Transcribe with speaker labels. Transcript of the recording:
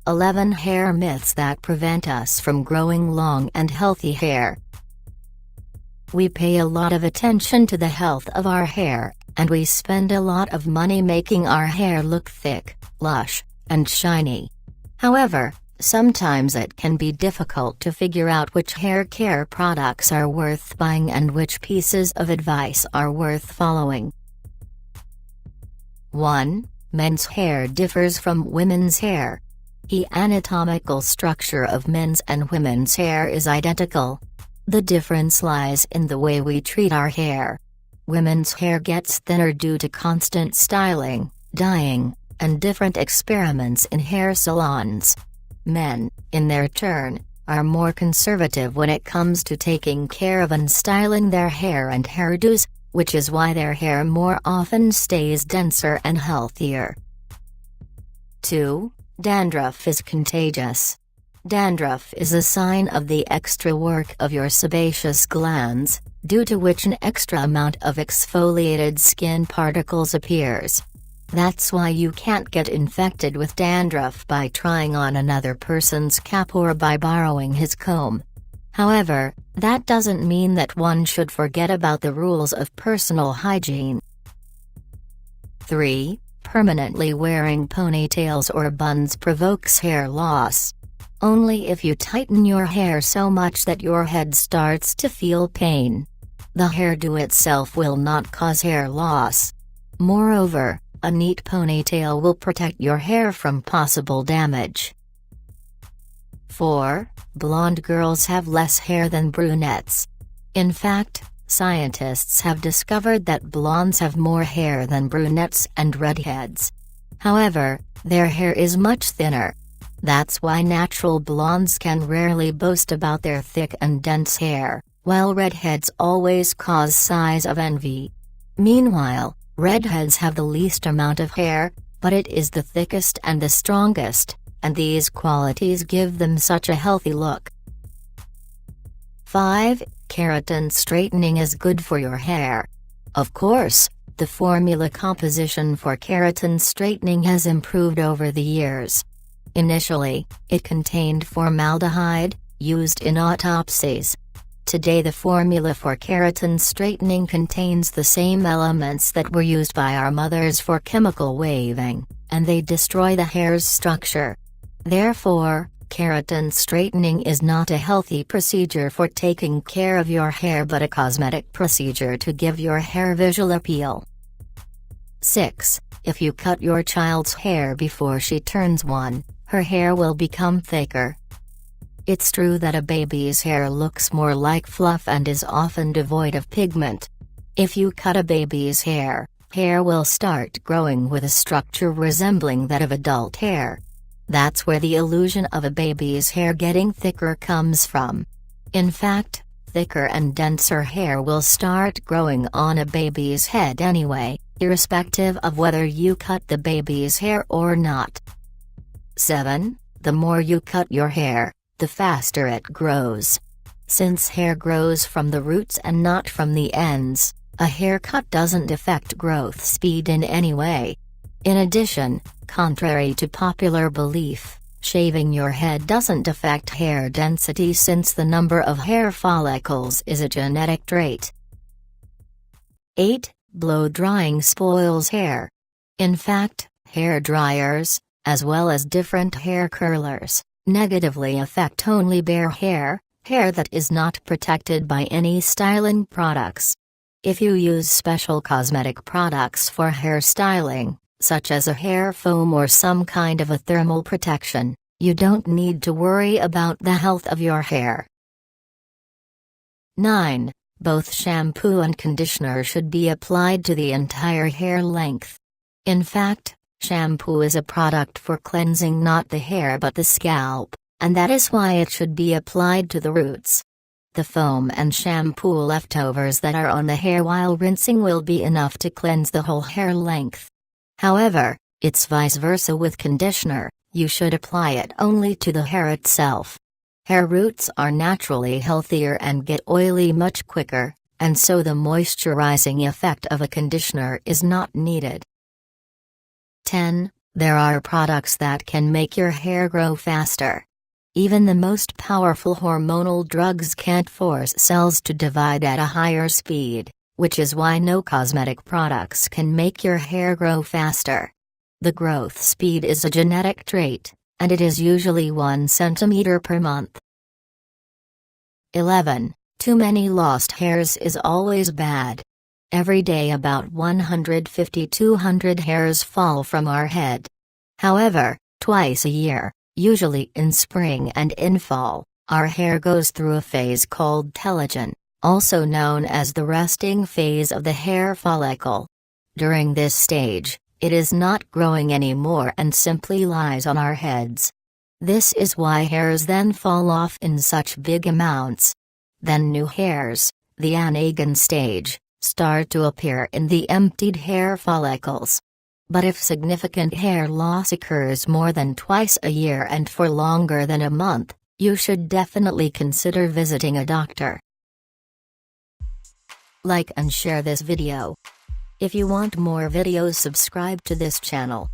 Speaker 1: 11 Hair myths that prevent us from growing long and healthy hair. We pay a lot of attention to the health of our hair, and we spend a lot of money making our hair look thick, lush, and shiny. However, sometimes it can be difficult to figure out which hair care products are worth buying and which pieces of advice are worth following. 1. Men's hair differs from women's hair. The anatomical structure of men's and women's hair is identical. The difference lies in the way we treat our hair. Women's hair gets thinner due to constant styling, dyeing, and different experiments in hair salons. Men, in their turn, are more conservative when it comes to taking care of and styling their hair and hairdos, which is why their hair more often stays denser and healthier. 2. Dandruff is contagious. Dandruff is a sign of the extra work of your sebaceous glands, due to which an extra amount of exfoliated skin particles appears. That's why you can't get infected with dandruff by trying on another person's cap or by borrowing his comb. However, that doesn't mean that one should forget about the rules of personal hygiene. 3. Permanently wearing ponytails or buns provokes hair loss. Only if you tighten your hair so much that your head starts to feel pain. The hairdo itself will not cause hair loss. Moreover, a neat ponytail will protect your hair from possible damage. 4. Blonde girls have less hair than brunettes. In fact, scientists have discovered that blondes have more hair than brunettes and redheads. However, their hair is much thinner. That's why natural blondes can rarely boast about their thick and dense hair, while redheads always cause sighs of envy. Meanwhile, redheads have the least amount of hair, but it is the thickest and the strongest, and these qualities give them such a healthy look. 5. Keratin straightening is good for your hair. Of course, the formula composition for keratin straightening has improved over the years. Initially, it contained formaldehyde, used in autopsies. Today the formula for keratin straightening contains the same elements that were used by our mothers for chemical waving, and they destroy the hair's structure. Therefore, keratin straightening is not a healthy procedure for taking care of your hair but a cosmetic procedure to give your hair visual appeal. 6. If you cut your child's hair before she turns 1, her hair will become thicker. It's true that a baby's hair looks more like fluff and is often devoid of pigment. If you cut a baby's hair, hair will start growing with a structure resembling that of adult hair. That's where the illusion of a baby's hair getting thicker comes from. In fact, thicker and denser hair will start growing on a baby's head anyway, irrespective of whether you cut the baby's hair or not. 7. The more you cut your hair, the faster it grows. Since hair grows from the roots and not from the ends, a haircut doesn't affect growth speed in any way. In addition, contrary to popular belief, shaving your head doesn't affect hair density since the number of hair follicles is a genetic trait. 8. Blow drying spoils hair. In fact, hair dryers, as well as different hair curlers, negatively affect only bare hair, hair that is not protected by any styling products. If you use special cosmetic products for hair styling, such as a hair foam or some kind of a thermal protection, you don't need to worry about the health of your hair. 9. Both shampoo and conditioner should be applied to the entire hair length. In fact, shampoo is a product for cleansing not the hair but the scalp, and that is why it should be applied to the roots. The foam and shampoo leftovers that are on the hair while rinsing will be enough to cleanse the whole hair length. However, it's vice versa with conditioner, you should apply it only to the hair itself. Hair roots are naturally healthier and get oily much quicker, and so the moisturizing effect of a conditioner is not needed. 10. There are products that can make your hair grow faster. Even the most powerful hormonal drugs can't force cells to divide at a higher speed, which is why no cosmetic products can make your hair grow faster. The growth speed is a genetic trait, and it is usually 1 centimeter per month. 11. Too many lost hairs is always bad. Every day about 150-200 hairs fall from our head. However, twice a year, usually in spring and in fall, our hair goes through a phase called telogen, also known as the resting phase of the hair follicle. During this stage, it is not growing anymore and simply lies on our heads. This is why hairs then fall off in such big amounts. Then new hairs, the anagen stage, start to appear in the emptied hair follicles. But if significant hair loss occurs more than twice a year and for longer than a month, you should definitely consider visiting a doctor. Like and share this video. If you want more videos, subscribe to this channel.